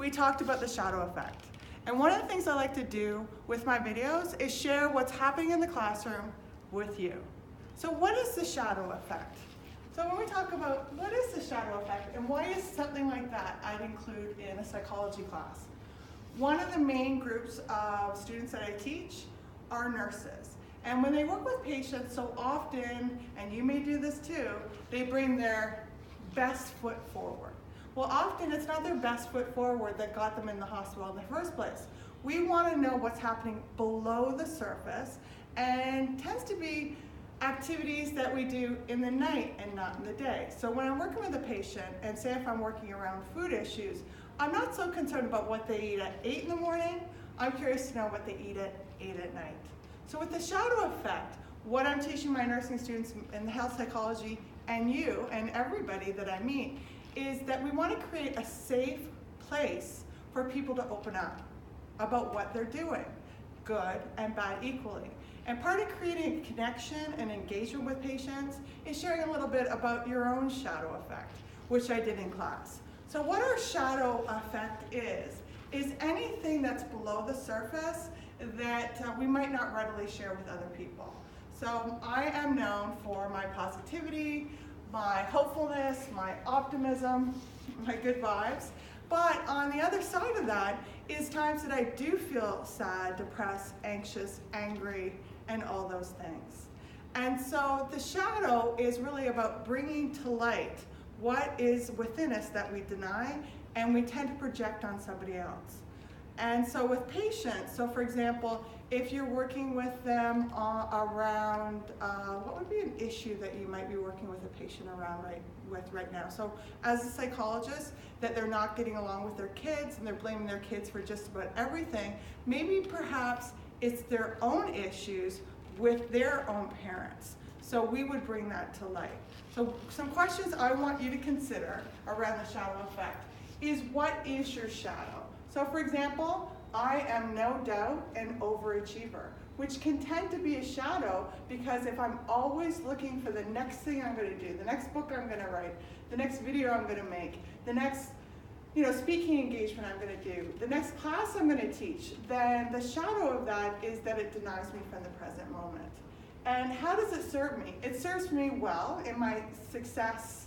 we talked about the shadow effect. And one of the things I like to do with my videos is share what's happening in the classroom with you. So what is the shadow effect? So when we talk about what is the shadow effect and why is something like that I'd include in a psychology class? One of the main groups of students that I teach are nurses. And when they work with patients, so often, and you may do this too, they bring their best foot forward. Well, often it's not their best foot forward that got them in the hospital in the first place. We want to know what's happening below the surface, and tends to be activities that we do in the night and not in the day. So when I'm working with a patient, and say if I'm working around food issues, I'm not so concerned about what they eat at 8 in the morning. I'm curious to know what they eat at 8 at night. So with the shadow effect, what I'm teaching my nursing students in the health psychology and you and everybody that I meet is that we want to create a safe place for people to open up about what they're doing, good and bad equally. And part of creating a connection and engagement with patients is sharing a little bit about your own shadow effect, which I did in class. So what our shadow effect is anything that's below the surface that we might not readily share with other people. So I am known for my positivity, my hopefulness, my optimism, my good vibes. But on the other side of that is times that I do feel sad, depressed, anxious, angry, and all those things. And so the shadow is really about bringing to light what is within us that we deny and we tend to project on somebody else. And so with patients, so for example, if you're working with them around, what would be an issue that you might be working with a patient around right now? So as a psychologist, that they're not getting along with their kids and they're blaming their kids for just about everything, maybe perhaps it's their own issues with their own parents. So we would bring that to light. So some questions I want you to consider around the shadow effect is, what is your shadow? So for example, I am no doubt an overachiever, which can tend to be a shadow because if I'm always looking for the next thing I'm going to do, the next book I'm going to write, the next video I'm going to make, the next speaking engagement I'm going to do, the next class I'm going to teach, then the shadow of that is that it denies me from the present moment. And how does it serve me? It serves me well in my success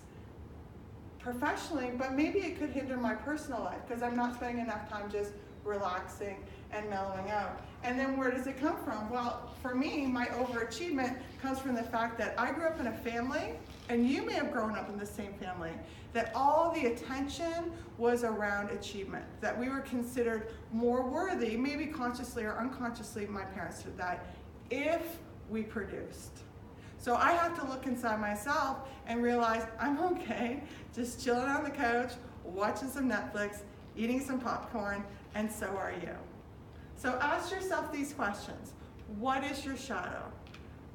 professionally, but maybe it could hinder my personal life because I'm not spending enough time just relaxing and mellowing out. And then where does it come from? Well, for me, my overachievement comes from the fact that I grew up in a family, and you may have grown up in the same family, that all the attention was around achievement, that we were considered more worthy, maybe consciously or unconsciously, my parents did that, if we produced. So I have to look inside myself and realize I'm okay, just chilling on the couch, watching some Netflix, eating some popcorn, and so are you. So ask yourself these questions. What is your shadow?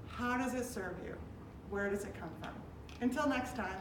How does it serve you? Where does it come from? Until next time.